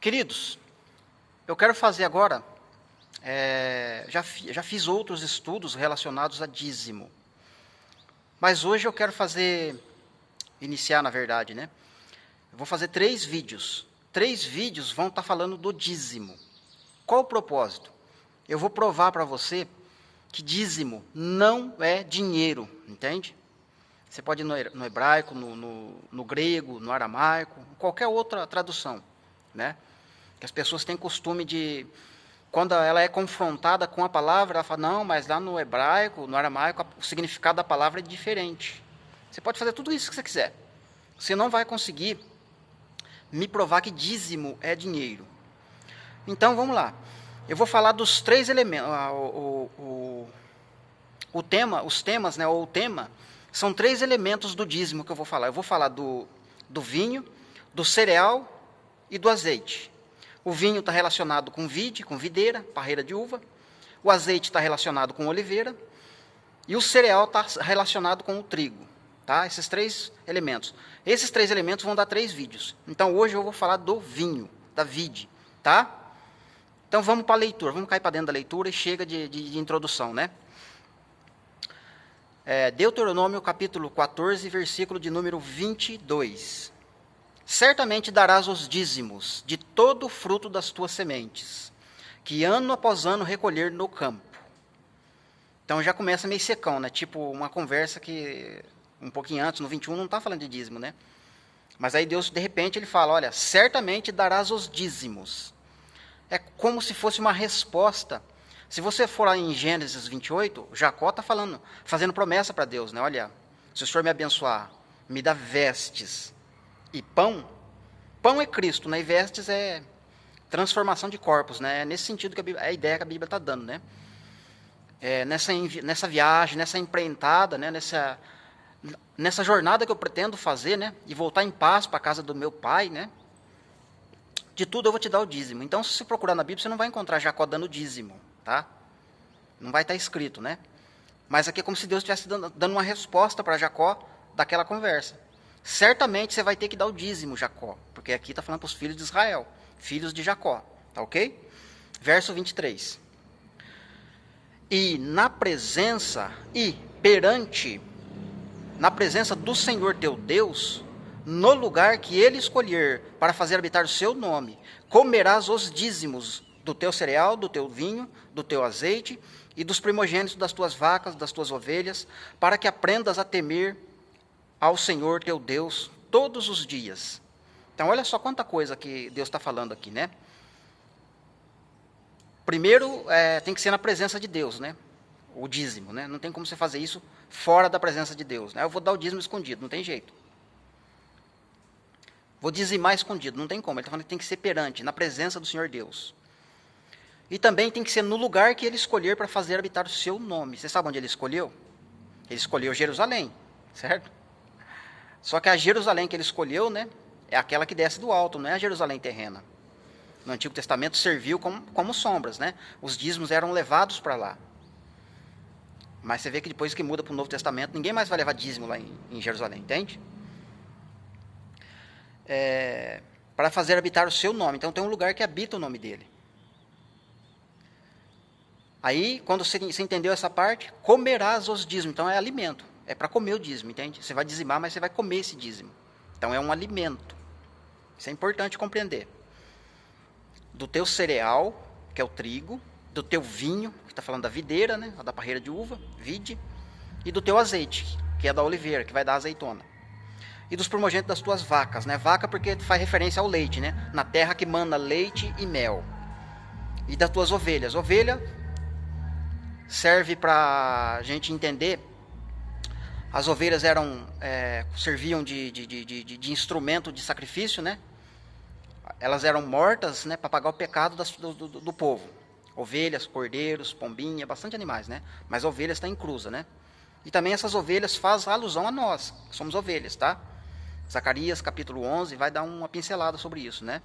Queridos, eu quero fazer agora, já fiz outros estudos relacionados a dízimo, mas hoje eu quero iniciar na verdade, né? Eu vou fazer 3 vídeos. 3 vídeos vão estar falando do dízimo. Qual o propósito? Eu vou provar para você que dízimo não é dinheiro, entende? Você pode ir no hebraico, no grego, no aramaico, qualquer outra tradução, né? Que as pessoas têm costume de, quando ela é confrontada com a palavra, ela fala, não, mas lá no hebraico, no aramaico, o significado da palavra é diferente. Você pode fazer tudo isso que você quiser. Você não vai conseguir me provar que dízimo é dinheiro. Então, vamos lá. Eu vou falar dos 3 elementos. Os temas, né, ou o tema, são 3 elementos do dízimo que eu vou falar. Eu vou falar do vinho, do cereal e do azeite. O vinho está relacionado com vide, com videira, parreira de uva. O azeite está relacionado com oliveira. E o cereal está relacionado com o trigo. Tá? Esses 3 elementos. Esses 3 elementos vão dar 3 vídeos. Então, hoje eu vou falar do vinho, da vide. Tá? Então, vamos para a leitura. Vamos cair para dentro da leitura e chega de introdução, né? Deuteronômio, capítulo 14, versículo de número 22. Certamente darás os dízimos de todo o fruto das tuas sementes, que ano após ano recolher no campo. Então já começa meio secão, né? Tipo uma conversa que um pouquinho antes, no 21, não está falando de dízimo, né? Mas aí Deus, de repente, ele fala, olha, certamente darás os dízimos. É como se fosse uma resposta. Se você for lá em Gênesis 28, Jacó está fazendo promessa para Deus, né? Olha, se o Senhor me abençoar, me dá vestes e pão. Pão é Cristo, né? E vestes é transformação de corpos, né? É nesse sentido que a ideia que a Bíblia está dando, né? Nessa viagem, nessa empreitada, né? Nessa jornada que eu pretendo fazer, né? E voltar em paz para a casa do meu pai, né? De tudo eu vou te dar o dízimo. Então, se você procurar na Bíblia, você não vai encontrar Jacó dando dízimo, tá? Não vai estar escrito, né? Mas aqui é como se Deus estivesse dando uma resposta para Jacó daquela conversa. Certamente você vai ter que dar o dízimo, Jacó, porque aqui está falando para os filhos de Israel, filhos de Jacó, tá ok? Verso 23. Na presença do Senhor teu Deus, no lugar que ele escolher para fazer habitar o seu nome, comerás os dízimos do teu cereal, do teu vinho, do teu azeite e dos primogênitos das tuas vacas, das tuas ovelhas, para que aprendas a temer ao Senhor teu Deus todos os dias. Então, olha só quanta coisa que Deus está falando aqui, né? Primeiro, tem que ser na presença de Deus, né? O dízimo, né? Não tem como você fazer isso fora da presença de Deus, né? Eu vou dar o dízimo escondido, não tem jeito. Vou dizimar escondido, não tem como. Ele está falando que tem que ser perante, na presença do Senhor Deus. E também tem que ser no lugar que ele escolher para fazer habitar o seu nome. Você sabe onde ele escolheu? Ele escolheu Jerusalém, certo? Só que a Jerusalém que ele escolheu, né, é aquela que desce do alto, não é a Jerusalém terrena. No Antigo Testamento serviu como sombras, né? Os dízimos eram levados para lá. Mas você vê que depois que muda para o Novo Testamento, ninguém mais vai levar dízimo lá em Jerusalém, entende? Para fazer habitar o seu nome. Então tem um lugar que habita o nome dele. Aí, quando você entendeu essa parte, comerás os dízimos. Então é alimento. É para comer o dízimo, entende? Você vai dizimar, mas você vai comer esse dízimo. Então é um alimento. Isso é importante compreender. Do teu cereal, que é o trigo, do teu vinho, que está falando da videira, né? Da parreira de uva, vide, e do teu azeite, que é da oliveira, que vai dar azeitona. E dos primogênitos das tuas vacas, né? Vaca porque faz referência ao leite, né? Na terra que mana leite e mel. E das tuas ovelhas. Ovelha serve para a gente entender. As ovelhas serviam de instrumento de sacrifício, né? Elas eram mortas, né, para pagar o pecado do povo. Ovelhas, cordeiros, pombinha, bastante animais, né? Mas ovelhas está inclusa, né? E também essas ovelhas fazem alusão a nós, que somos ovelhas, tá? Zacarias, capítulo 11, vai dar uma pincelada sobre isso, né?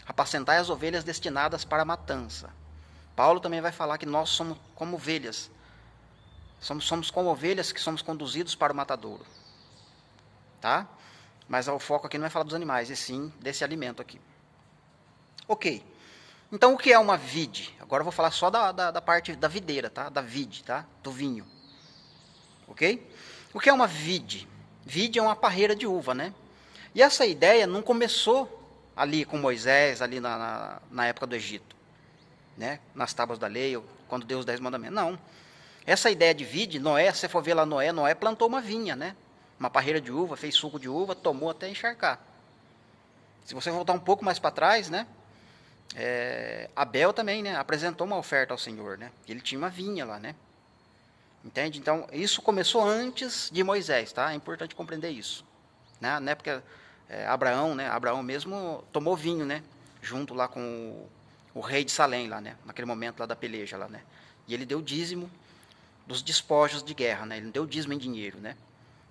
Apacentai as ovelhas destinadas para a matança. Paulo também vai falar que nós somos como ovelhas. Somos como ovelhas que somos conduzidos para o matadouro. Tá? Mas o foco aqui não é falar dos animais, e sim desse alimento aqui. Ok. Então, o que é uma vide? Agora eu vou falar só da parte da videira, tá? Da vide, tá? Do vinho. Ok? O que é uma vide? Vide é uma parreira de uva, né? E essa ideia não começou ali com Moisés, ali na época do Egito, né? Nas tábuas da lei, quando deu os 10 mandamentos. Não. Essa ideia de vide, Noé, se você for ver lá Noé plantou uma vinha, né? Uma parreira de uva, fez suco de uva, tomou até encharcar. Se você voltar um pouco mais para trás, né? Abel também, né? Apresentou uma oferta ao Senhor, né? Ele tinha uma vinha lá, né? Entende? Então, isso começou antes de Moisés, tá? É importante compreender isso. Né? Na época, Abraão, né? Abraão mesmo tomou vinho, né? Junto lá com o rei de Salém, lá, né? Naquele momento lá da peleja, lá, né? E ele deu dízimo dos despojos de guerra, né? Ele não deu dízimo em dinheiro, né?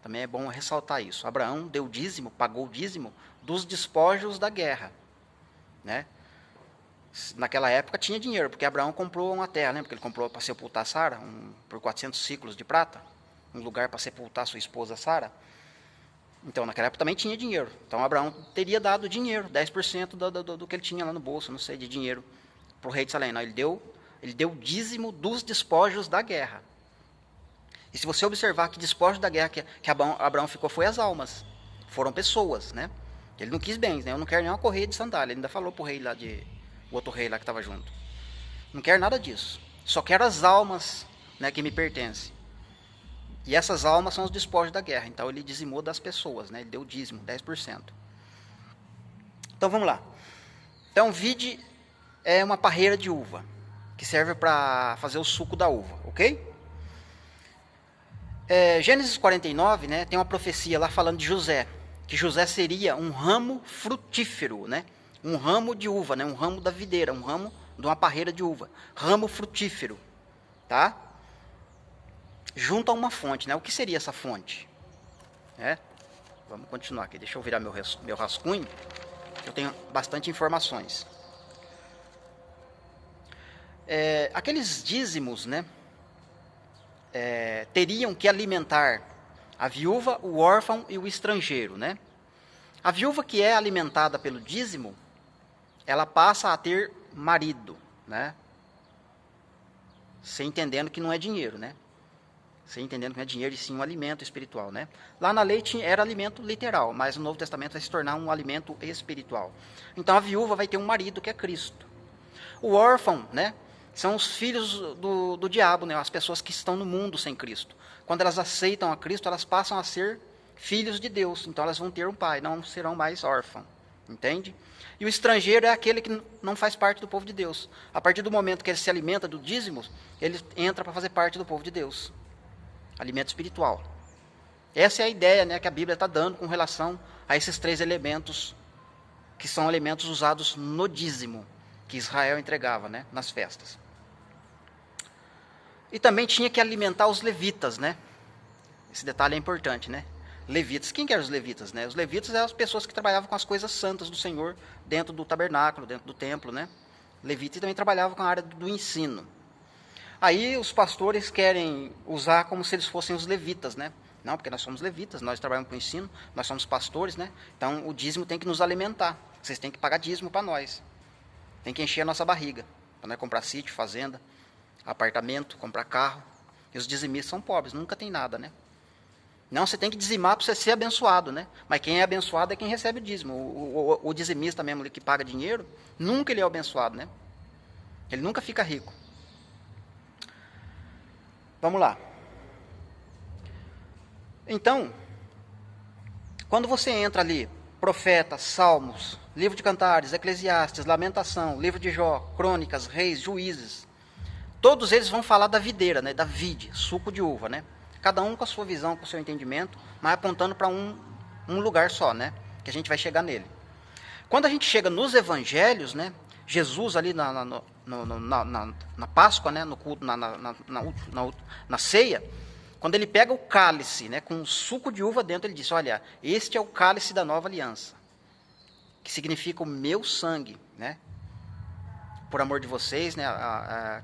Também é bom ressaltar isso. Abraão deu dízimo, pagou o dízimo dos despojos da guerra, né? Naquela época tinha dinheiro, porque Abraão comprou uma terra, né? Porque ele comprou para sepultar Sara, por 400 ciclos de prata, um lugar para sepultar sua esposa Sara. Então, naquela época também tinha dinheiro. Então, Abraão teria dado dinheiro, 10% do que ele tinha lá no bolso, não sei, de dinheiro, para o rei de Salém. Não, ele deu dízimo dos despojos da guerra. E se você observar que despojo da guerra que Abraão ficou foi as almas. Foram pessoas, né? Ele não quis bens, né? Eu não quero nem uma correia de sandália. Ele ainda falou para o rei lá o outro rei lá que estava junto. Não quero nada disso. Só quero as almas, né, que me pertencem. E essas almas são os despojos da guerra. Então ele dizimou das pessoas, né? Ele deu dízimo, 10%. Então vamos lá. Então vide é uma parreira de uva, que serve para fazer o suco da uva, ok? Gênesis 49, né, tem uma profecia lá falando de José, que José seria um ramo frutífero, né? Um ramo de uva, né? Um ramo da videira, um ramo de uma parreira de uva, ramo frutífero, tá? Junto a uma fonte, né? O que seria essa fonte? Vamos continuar aqui, deixa eu virar meu rascunho, eu tenho bastante informações. Aqueles dízimos, né? Teriam que alimentar a viúva, o órfão e o estrangeiro, né? A viúva que é alimentada pelo dízimo, ela passa a ter marido, né? Você entendendo que não é dinheiro, né? Você entendendo que não é dinheiro e sim um alimento espiritual, né? Lá na lei era alimento literal, mas no Novo Testamento vai se tornar um alimento espiritual. Então a viúva vai ter um marido que é Cristo. O órfão, né? São os filhos do diabo, né? As pessoas que estão no mundo sem Cristo. Quando elas aceitam a Cristo, elas passam a ser filhos de Deus. Então elas vão ter um pai, não serão mais órfãos. Entende? E o estrangeiro é aquele que não faz parte do povo de Deus. A partir do momento que ele se alimenta do dízimo, ele entra para fazer parte do povo de Deus. Alimento espiritual. Essa é a ideia, né, que a Bíblia está dando com relação a esses 3 elementos, que são elementos usados no dízimo, que Israel entregava, né, nas festas. E também tinha que alimentar os levitas, né? Esse detalhe é importante, né? Levitas. Quem que eram os levitas, né? Os levitas eram as pessoas que trabalhavam com as coisas santas do Senhor dentro do tabernáculo, dentro do templo, né? Levitas também trabalhavam com a área do ensino. Aí os pastores querem usar como se eles fossem os levitas, né? Não, porque nós somos levitas, nós trabalhamos com o ensino, nós somos pastores, né? Então o dízimo tem que nos alimentar. Vocês têm que pagar dízimo para nós. Tem que encher a nossa barriga. Para nós comprar sítio, fazenda, apartamento, comprar carro. E os dizimistas são pobres, nunca tem nada, né? Não, você tem que dizimar para você ser abençoado, né? Mas quem é abençoado é quem recebe o dízimo. O dizimista mesmo que paga dinheiro, nunca ele é abençoado, né? Ele nunca fica rico. Vamos lá. Então, quando você entra ali, profetas, salmos, livro de Cantares, Eclesiastes, Lamentação, livro de Jó, Crônicas, Reis, Juízes, todos eles vão falar da videira, né? Da vide, suco de uva, né? Cada um com a sua visão, com o seu entendimento, mas apontando para um lugar só, né? Que a gente vai chegar nele. Quando a gente chega nos evangelhos, né? Jesus ali na Páscoa, né? No culto, na ceia, quando ele pega o cálice, né? Com o suco de uva dentro, ele diz: olha, este é o cálice da nova aliança, que significa o meu sangue, né? Por amor de vocês, né,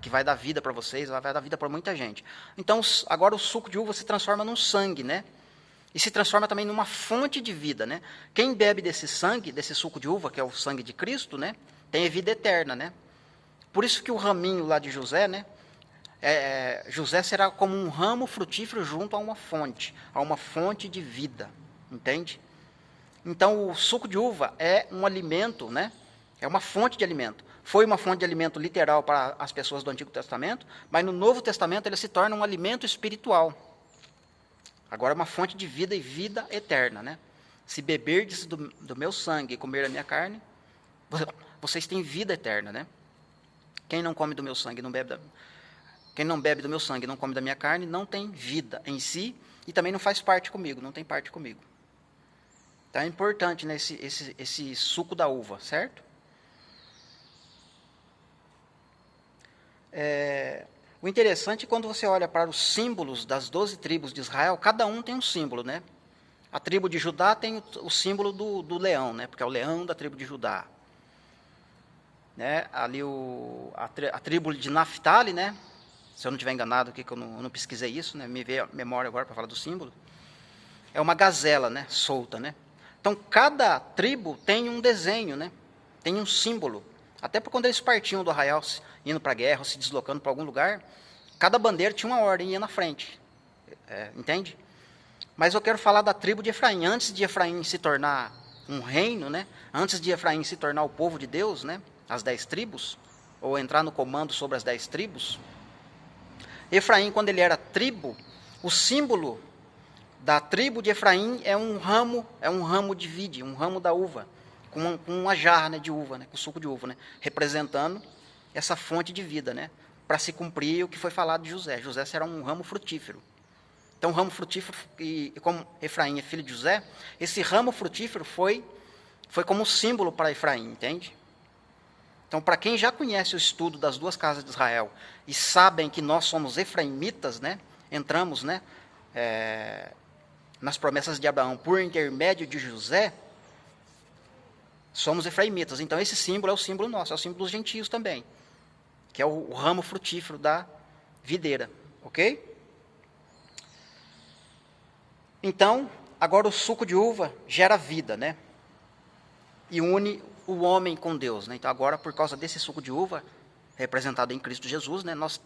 que vai dar vida para vocês, vai dar vida para muita gente. Então, agora o suco de uva se transforma num sangue, né? E se transforma também numa fonte de vida, né? Quem bebe desse sangue, desse suco de uva, que é o sangue de Cristo, né? tem vida eterna, né? Por isso que o raminho lá de José, né? José será como um ramo frutífero junto a uma fonte de vida, entende? Então, o suco de uva é um alimento, né? É uma fonte de alimento. Foi uma fonte de alimento literal para as pessoas do Antigo Testamento, mas no Novo Testamento ele se torna um alimento espiritual. Agora é uma fonte de vida e vida eterna, né? Se beberdes do meu sangue e comer a minha carne, vocês têm vida eterna, né? Quem não come do meu sangue, quem não bebe do meu sangue e não come da minha carne, não tem vida em si e também não faz parte comigo, não tem parte comigo. Então é importante, né, esse suco da uva, certo? O interessante é quando você olha para os símbolos das 12 tribos de Israel, cada um tem um símbolo, né? A tribo de Judá tem o símbolo do leão, né? Porque é o leão da tribo de Judá. Né? Ali a tribo de Naphtali, né? Se eu não estiver enganado, que eu não pesquisei isso, né? Me veio a memória agora para falar do símbolo. É uma gazela, né? Solta, né? Então, cada tribo tem um desenho, né? Tem um símbolo. Até por quando eles partiam do arraial, indo para a guerra, ou se deslocando para algum lugar, cada bandeira tinha uma ordem e ia na frente. Entende? Mas eu quero falar da tribo de Efraim. Antes de Efraim se tornar um reino, né? Antes de Efraim se tornar o povo de Deus, né? As 10 tribos, ou entrar no comando sobre as 10 tribos, Efraim, quando ele era tribo, o símbolo da tribo de Efraim é um ramo de vide, um ramo da uva, com uma jarra, né, de uva, né, com suco de uva, né, representando essa fonte de vida, né, para se cumprir o que foi falado de José. José será um ramo frutífero. Então, o ramo frutífero, e como Efraim é filho de José, esse ramo frutífero foi como símbolo para Efraim, entende? Então, para quem já conhece o estudo das duas casas de Israel e sabem que nós somos efraimitas, né, entramos, né, nas promessas de Abraão por intermédio de José, somos efraimitas. Então, esse símbolo é o símbolo nosso, é o símbolo dos gentios também, que é o ramo frutífero da videira, ok? Então, agora o suco de uva gera vida, né? E une o homem com Deus, né? Então, agora, por causa desse suco de uva, representado em Cristo Jesus, né, nós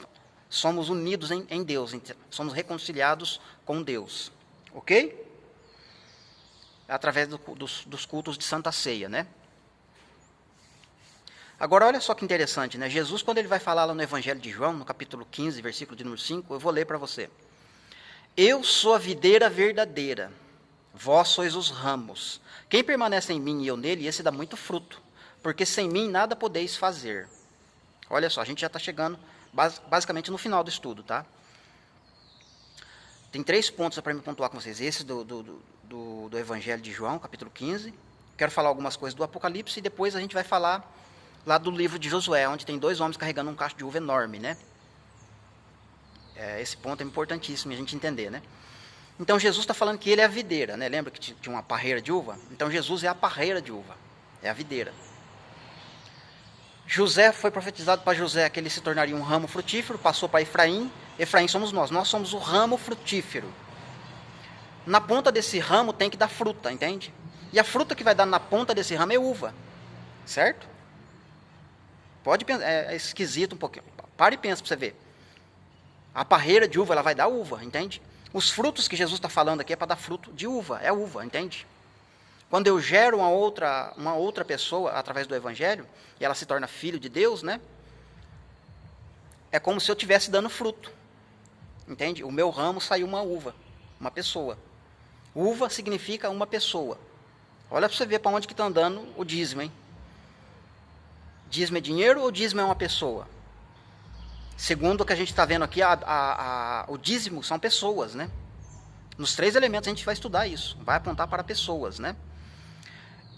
somos unidos em Deus, somos reconciliados com Deus, ok? Através dos cultos de Santa Ceia, né? Agora, olha só que interessante, né? Jesus, quando ele vai falar lá no Evangelho de João, no capítulo 15, versículo de número 5, eu vou ler para você. Eu sou a videira verdadeira, vós sois os ramos. Quem permanece em mim e eu nele, esse dá muito fruto, porque sem mim nada podeis fazer. Olha só, a gente já está chegando basicamente no final do estudo, tá? Tem 3 pontos para me pontuar com vocês. Esse do Evangelho de João, capítulo 15. Quero falar algumas coisas do Apocalipse e depois a gente vai falar lá do livro de Josué, onde tem 2 homens carregando um cacho de uva enorme, né? Esse ponto é importantíssimo a gente entender, né? Então, Jesus está falando que ele é a videira, né? Lembra que tinha uma parreira de uva? Então, Jesus é a parreira de uva, é a videira. José, foi profetizado para José que ele se tornaria um ramo frutífero, passou para Efraim. Efraim somos nós somos o ramo frutífero. Na ponta desse ramo tem que dar fruta, entende? E a fruta que vai dar na ponta desse ramo é uva, certo? Pode pensar, é esquisito um pouquinho. Para e pensa para você ver. A parreira de uva, ela vai dar uva, entende? Os frutos que Jesus está falando aqui é para dar fruto de uva, é uva, entende? Quando eu gero uma outra pessoa através do Evangelho, e ela se torna filho de Deus, né? É como se eu estivesse dando fruto, entende? O meu ramo saiu uma uva, uma pessoa. Uva significa uma pessoa. Olha para você ver para onde que está andando o dízimo, hein? Dízimo é dinheiro ou dízimo é uma pessoa? Segundo o que a gente está vendo aqui, o dízimo são pessoas, né? Nos 3 elementos a gente vai estudar isso, vai apontar para pessoas, né?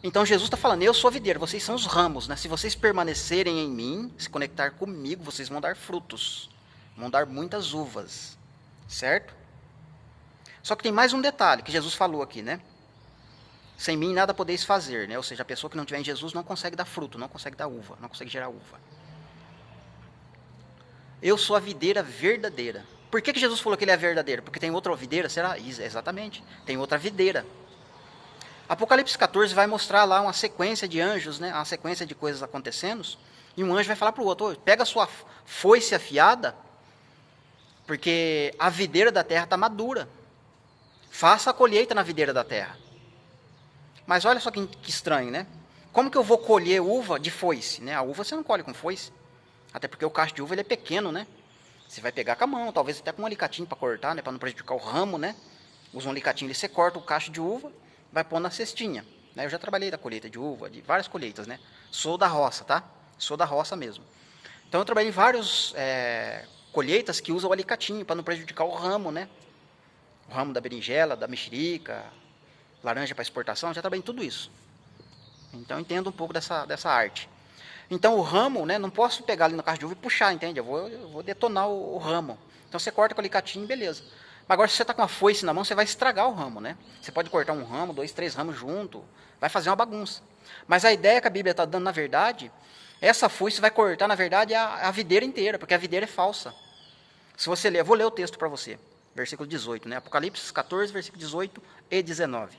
Então Jesus está falando, eu sou a videira, vocês são os ramos, né? Se vocês permanecerem em mim, se conectar comigo, vocês vão dar frutos, vão dar muitas uvas, certo? Só que tem mais um detalhe que Jesus falou aqui, né? Sem mim nada podeis fazer, né? Ou seja, a pessoa que não tiver em Jesus não consegue dar fruto, não consegue dar uva, não consegue gerar uva. Eu sou a videira verdadeira. Por que Jesus falou que ele é verdadeiro? Porque tem outra videira? Será? Exatamente, tem outra videira. Apocalipse 14 vai mostrar lá uma sequência de anjos, né? Uma sequência de coisas acontecendo. E um anjo vai falar para o outro: pega a sua foice afiada, porque a videira da terra está madura. Faça a colheita na videira da terra. Mas olha só que estranho, né? Como que eu vou colher uva de foice? Né? A uva você não colhe com foice. Até porque o cacho de uva ele é pequeno, né? Você vai pegar com a mão, talvez até com um alicatinho para cortar, né? Para não prejudicar o ramo, né? Usa um alicatinho ali, você corta o cacho de uva, vai pôr na cestinha. Né? Eu já trabalhei da colheita de uva, de várias colheitas, né? Sou da roça, tá? Sou da roça mesmo. Então eu trabalhei em várias colheitas que usam o alicatinho para não prejudicar o ramo, né? O ramo da berinjela, da mexerica, laranja para exportação, já trabalhei em tudo isso. Então eu entendo um pouco dessa arte. Então o ramo, né, não posso pegar ali no cacho de uva e puxar, entende? Eu vou detonar o ramo. Então você corta com o alicatinho, beleza. Mas agora se você está com uma foice na mão, você vai estragar o ramo, né? Você pode cortar um ramo, 2, 3 ramos junto, vai fazer uma bagunça. Mas a ideia que a Bíblia está dando, na verdade, essa foice vai cortar, na verdade, a videira inteira, porque a videira é falsa. Se você ler, eu vou ler o texto para você. Versículo 18, né? Apocalipse 14, versículo 18 e 19.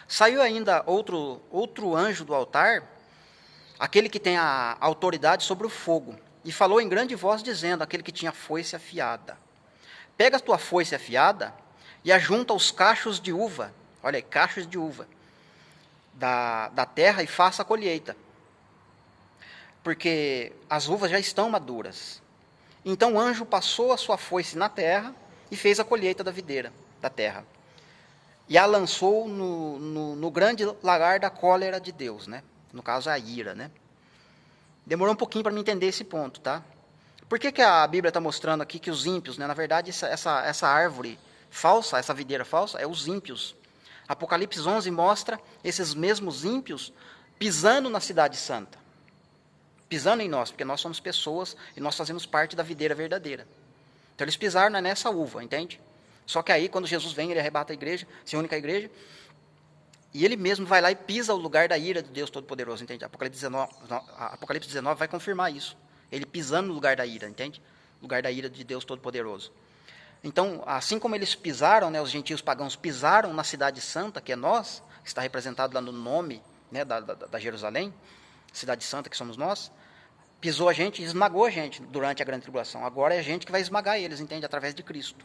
Saiu ainda outro anjo do altar, aquele que tem a autoridade sobre o fogo, e falou em grande voz, dizendo, aquele que tinha foice afiada: pega a tua foice afiada e ajunta os cachos de uva, olha aí, cachos de uva, da terra, e faça a colheita, porque as uvas já estão maduras. Então o anjo passou a sua foice na terra e fez a colheita da videira da terra, e a lançou no grande lagar da cólera de Deus, né? No caso, a ira, né? Demorou um pouquinho para me entender esse ponto, tá? Por que a Bíblia está mostrando aqui que os ímpios, né? Na verdade, essa árvore falsa, essa videira falsa, é os ímpios. Apocalipse 11 mostra esses mesmos ímpios pisando na cidade santa. Pisando em nós, porque nós somos pessoas e nós fazemos parte da videira verdadeira. Então eles pisaram nessa uva, entende? Só que aí, quando Jesus vem, ele arrebata a igreja, se une com a igreja, e ele mesmo vai lá e pisa o lugar da ira de Deus Todo-Poderoso, entende? Apocalipse 19 vai confirmar isso. Ele pisando no lugar da ira, entende? Lugar da ira de Deus Todo-Poderoso. Então, assim como eles pisaram, né, os gentios pagãos pisaram na cidade santa, que é nós, que está representado lá no nome, né, da Jerusalém, cidade santa que somos nós, pisou a gente, esmagou a gente durante a grande tribulação. Agora é a gente que vai esmagar eles, entende? Através de Cristo.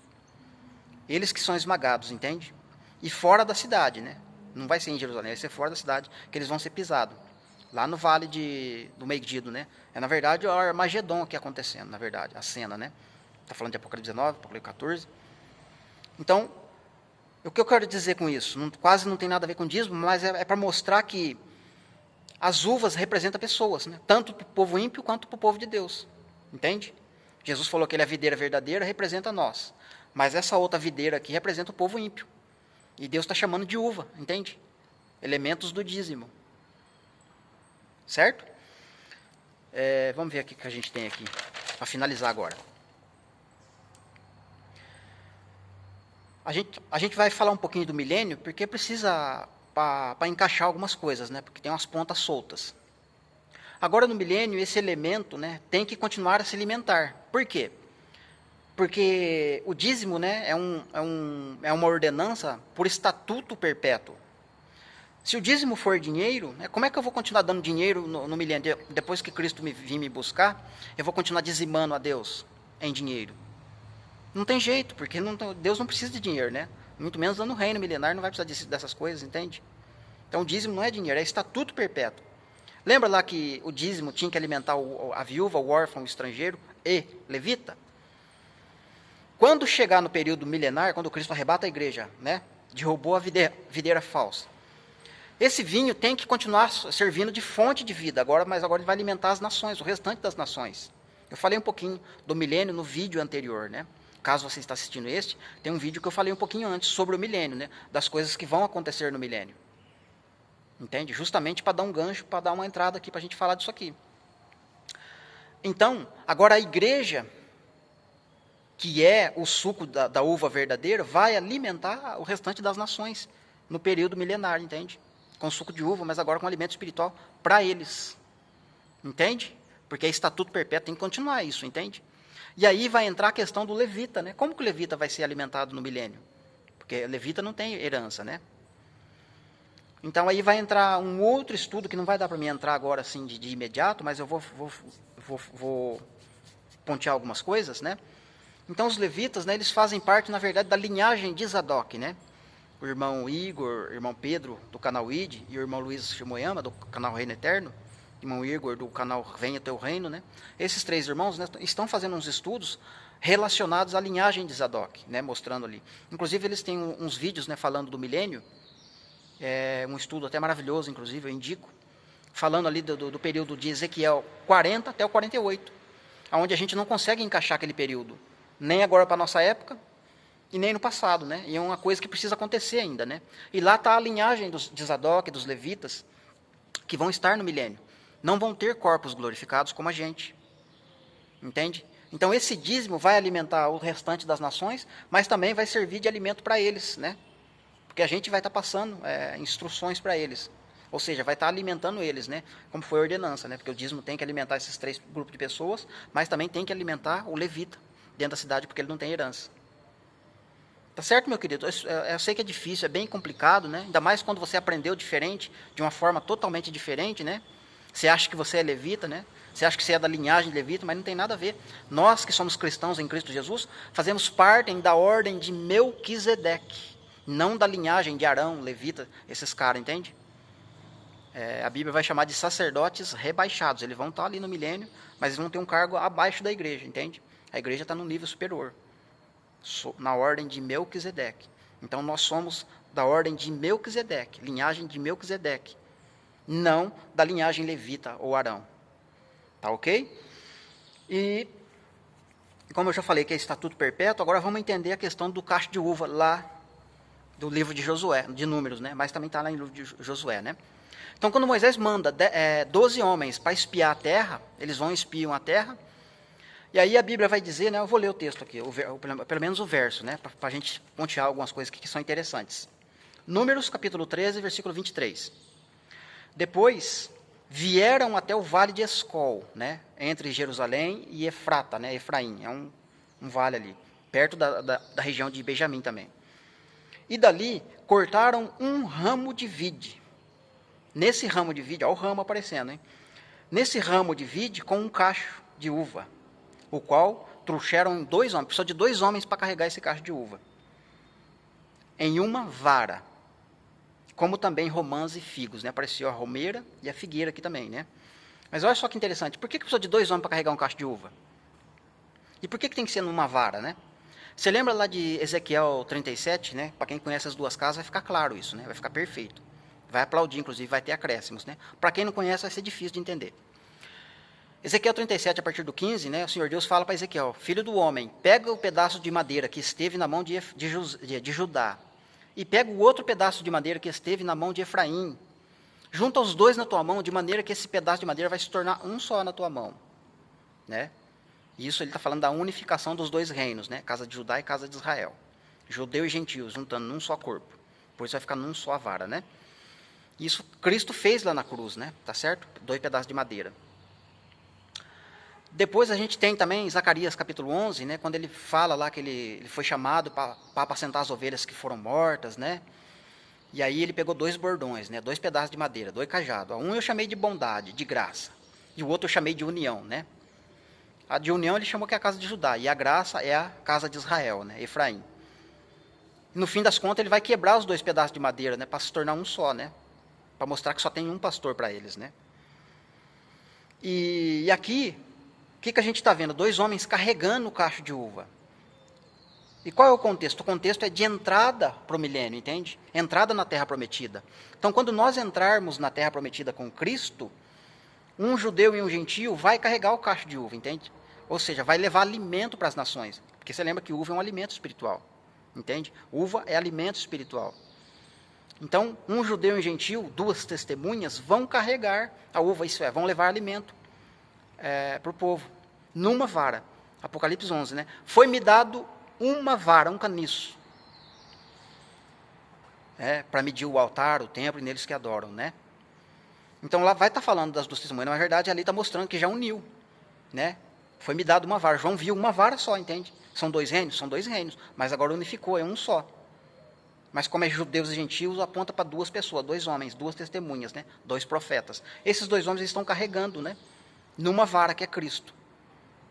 Eles que são esmagados, entende? E fora da cidade, né? Não vai ser em Jerusalém, vai ser fora da cidade que eles vão ser pisados. Lá no vale do Megiddo, né? É, na verdade, o Armagedon aqui acontecendo, na verdade, a cena, né? Está falando de Apocalipse 19, Apocalipse 14. Então, o que eu quero dizer com isso? Quase não tem nada a ver com dízimo, mas é para mostrar que as uvas representam pessoas, né? Tanto para o povo ímpio quanto para o povo de Deus. Entende? Jesus falou que ele é a videira verdadeira, representa nós. Mas essa outra videira aqui representa o povo ímpio. E Deus está chamando de uva, entende? Elementos do dízimo. Certo? Vamos ver o que a gente tem aqui, para finalizar agora. A gente vai falar um pouquinho do milênio, porque precisa, para encaixar algumas coisas, né? Porque tem umas pontas soltas. Agora, no milênio, esse elemento, né, tem que continuar a se alimentar. Por quê? Porque o dízimo, né, é uma ordenança por estatuto perpétuo. Se o dízimo for dinheiro, né, como é que eu vou continuar dando dinheiro no milênio? Depois que Cristo vir me buscar, eu vou continuar dizimando a Deus em dinheiro. Não tem jeito, porque Deus não precisa de dinheiro, né? Muito menos no reino milenar não vai precisar dessas coisas, entende? Então o dízimo não é dinheiro, é estatuto perpétuo. Lembra lá que o dízimo tinha que alimentar a viúva, o órfão, o estrangeiro e levita? Quando chegar no período milenar, quando Cristo arrebata a igreja, né, derrubou a videira falsa, esse vinho tem que continuar servindo de fonte de vida, mas agora ele vai alimentar as nações, o restante das nações. Eu falei um pouquinho do milênio no vídeo anterior, né? Caso você está assistindo tem um vídeo que eu falei um pouquinho antes sobre o milênio, né? Das coisas que vão acontecer no milênio. Entende? Justamente para dar um gancho, para dar uma entrada aqui, para a gente falar disso aqui. Então, agora a igreja, que é o suco da uva verdadeira, vai alimentar o restante das nações no período milenar, entende? Com suco de uva, mas agora com alimento espiritual para eles. Entende? Porque é estatuto perpétuo, tem que continuar isso, entende? E aí vai entrar a questão do levita, né? Como que o levita vai ser alimentado no milênio? Porque o levita não tem herança, né? Então aí vai entrar um outro estudo, que não vai dar para mim entrar agora assim de imediato, mas eu vou pontear algumas coisas, né? Então os levitas, né, eles fazem parte, na verdade, da linhagem de Zadok, né? O irmão Igor, o irmão Pedro, do canal ID, e o irmão Luiz Shimoyama, do canal Reino Eterno, o irmão Igor, do canal Venha Teu Reino, né? Esses três irmãos, né, estão fazendo uns estudos relacionados à linhagem de Zadok, né, mostrando ali. Inclusive, eles têm uns vídeos, né, falando do milênio, um estudo até maravilhoso, inclusive, eu indico, falando ali do período de Ezequiel 40 até o 48, onde a gente não consegue encaixar aquele período, nem agora para a nossa época, e nem no passado, né? E é uma coisa que precisa acontecer ainda, né? E lá está a linhagem de Zadok, dos levitas, que vão estar no milênio. Não vão ter corpos glorificados como a gente. Entende? Então esse dízimo vai alimentar o restante das nações, mas também vai servir de alimento para eles, né? Porque a gente vai estar passando instruções para eles. Ou seja, vai estar alimentando eles, né? Como foi a ordenança, né? Porque o dízimo tem que alimentar esses três grupos de pessoas, mas também tem que alimentar o levita dentro da cidade, porque ele não tem herança. Tá certo, meu querido? Eu sei que é difícil, é bem complicado, né? Ainda mais quando você aprendeu diferente, de uma forma totalmente diferente, né? Você acha que você é levita, né? Você acha que você é da linhagem de levita, mas não tem nada a ver. Nós que somos cristãos em Cristo Jesus, fazemos parte da ordem de Melquisedeque, não da linhagem de Arão, levita, esses caras, entende? A Bíblia vai chamar de sacerdotes rebaixados. Eles vão estar ali no milênio, mas eles vão ter um cargo abaixo da igreja, entende? A igreja está num nível superior, na ordem de Melquisedeque. Então nós somos da ordem de Melquisedeque, linhagem de Melquisedeque, não da linhagem levita ou Arão. Tá ok? E como eu já falei que é estatuto perpétuo, agora vamos entender a questão do cacho de uva lá do livro de Josué, de Números, né? Mas também está lá em livro de Josué, né? Então quando Moisés manda 12 homens para espiar a terra, eles vão espiam a terra. E aí a Bíblia vai dizer, né, eu vou ler o texto aqui, pelo menos o verso, né, para a gente pontear algumas coisas que são interessantes. Números, capítulo 13, versículo 23. Depois vieram até o vale de Escol, né, entre Jerusalém e Efrata, né, Efraim, é um vale ali, perto da região de Benjamim também. E dali cortaram um ramo de vide. Nesse ramo de vide, olha o ramo aparecendo, hein? Nesse ramo de vide com um cacho de uva, o qual trouxeram 2 homens, precisou de 2 homens para carregar esse cacho de uva, em uma vara, como também romãs e figos, né? Apareceu a romeira e a figueira aqui também, né? Mas olha só que interessante, por que precisou de 2 homens para carregar um cacho de uva? E por que tem que ser numa vara, né? Você lembra lá de Ezequiel 37, né? Para quem conhece as 2 casas vai ficar claro isso, né? Vai ficar perfeito. Vai aplaudir, inclusive, vai ter acréscimos, né? Para quem não conhece vai ser difícil de entender. Ezequiel 37, a partir do 15, né, o Senhor Deus fala para Ezequiel, filho do homem, pega o pedaço de madeira que esteve na mão de Judá, e pega o outro pedaço de madeira que esteve na mão de Efraim, junta os 2 na tua mão, de maneira que esse pedaço de madeira vai se tornar um só na tua mão. Né? Isso ele está falando da unificação dos 2 reinos, né, casa de Judá e casa de Israel. Judeu e gentio, juntando num só corpo. Por isso vai ficar num só a vara, né? Isso Cristo fez lá na cruz, né? Tá certo? 2 pedaços de madeira. Depois a gente tem também Zacarias capítulo 11, né, quando ele fala lá que ele foi chamado para apacentar as ovelhas que foram mortas, né? E aí ele pegou 2 bordões, né, 2 pedaços de madeira, 2 cajados. Um eu chamei de bondade, de graça, e o outro eu chamei de união, né? A de união ele chamou que é a casa de Judá, e a graça é a casa de Israel, né, Efraim. E no fim das contas ele vai quebrar os 2 pedaços de madeira, né, para se tornar um só, né? Para mostrar que só tem um pastor para eles, né? E aqui o que a gente está vendo? 2 homens carregando o cacho de uva. E qual é o contexto? O contexto é de entrada para o milênio, entende? Entrada na terra prometida. Então, quando nós entrarmos na terra prometida com Cristo, um judeu e um gentio vai carregar o cacho de uva, entende? Ou seja, vai levar alimento para as nações. Porque você lembra que uva é um alimento espiritual, entende? Uva é alimento espiritual. Então, um judeu e um gentio, 2 testemunhas, vão carregar a uva, isso é, vão levar alimento para o povo, numa vara. Apocalipse 11, né? Foi-me dado uma vara, um caniço, para medir o altar, o templo e neles que adoram, né? Então lá vai estar falando das 2 testemunhas, na verdade ali está mostrando que já uniu, né? Foi-me dado uma vara, João viu uma vara só, entende? São 2 reinos? São 2 reinos, mas agora unificou, é um só. Mas como é judeus e gentios, aponta para duas pessoas, dois homens, duas testemunhas, né? Dois profetas. Esses dois homens estão carregando, né? Numa vara que é Cristo.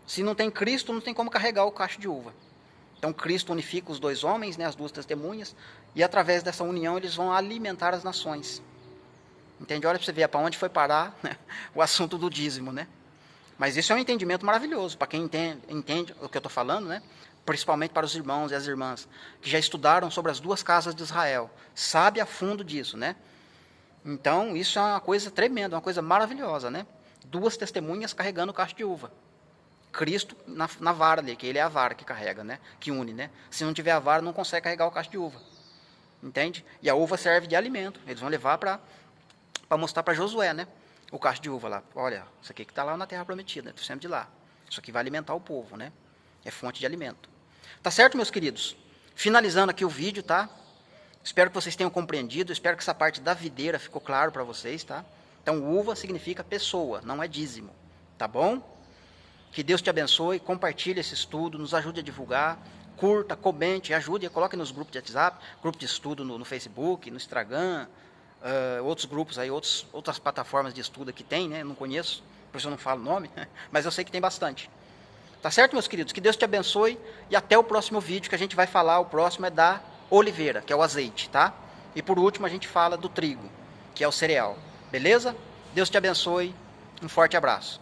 Se não tem Cristo, não tem como carregar o cacho de uva. Então Cristo unifica os dois homens, né? As duas testemunhas, e através dessa união eles vão alimentar as nações. Entende? Olha para você ver para onde foi parar, né? O assunto do dízimo, né? Mas isso é um entendimento maravilhoso para quem entende o que eu estou falando, né? Principalmente para os irmãos e as irmãs que já estudaram sobre as duas casas de Israel, sabe a fundo disso, né? Então isso é uma coisa tremenda, uma coisa maravilhosa, né? Duas testemunhas carregando o cacho de uva. Cristo na vara ali, que ele é a vara que carrega, né? Que une, né? Se não tiver a vara, não consegue carregar o cacho de uva, entende? E a uva serve de alimento. Eles vão levar para mostrar para Josué, né? O cacho de uva lá. Olha, isso aqui que está lá na terra prometida, estou sempre de lá. Isso aqui vai alimentar o povo, né? É fonte de alimento. Tá certo, meus queridos? Finalizando aqui o vídeo, tá? Espero que vocês tenham compreendido, espero que essa parte da videira ficou claro para vocês, tá? Então, uva significa pessoa, não é dízimo, tá bom? Que Deus te abençoe, compartilhe esse estudo, nos ajude a divulgar, curta, comente, ajude, coloque nos grupos de WhatsApp, grupo de estudo no Facebook, no Instagram, outros grupos aí, outras plataformas de estudo que tem, né? Eu não conheço, por isso eu não falo o nome, mas eu sei que tem bastante. Tá certo, meus queridos? Que Deus te abençoe e até o próximo vídeo que a gente vai falar. O próximo é da oliveira, que é o azeite, tá? E por último a gente fala do trigo, que é o cereal. Beleza? Deus te abençoe. Um forte abraço.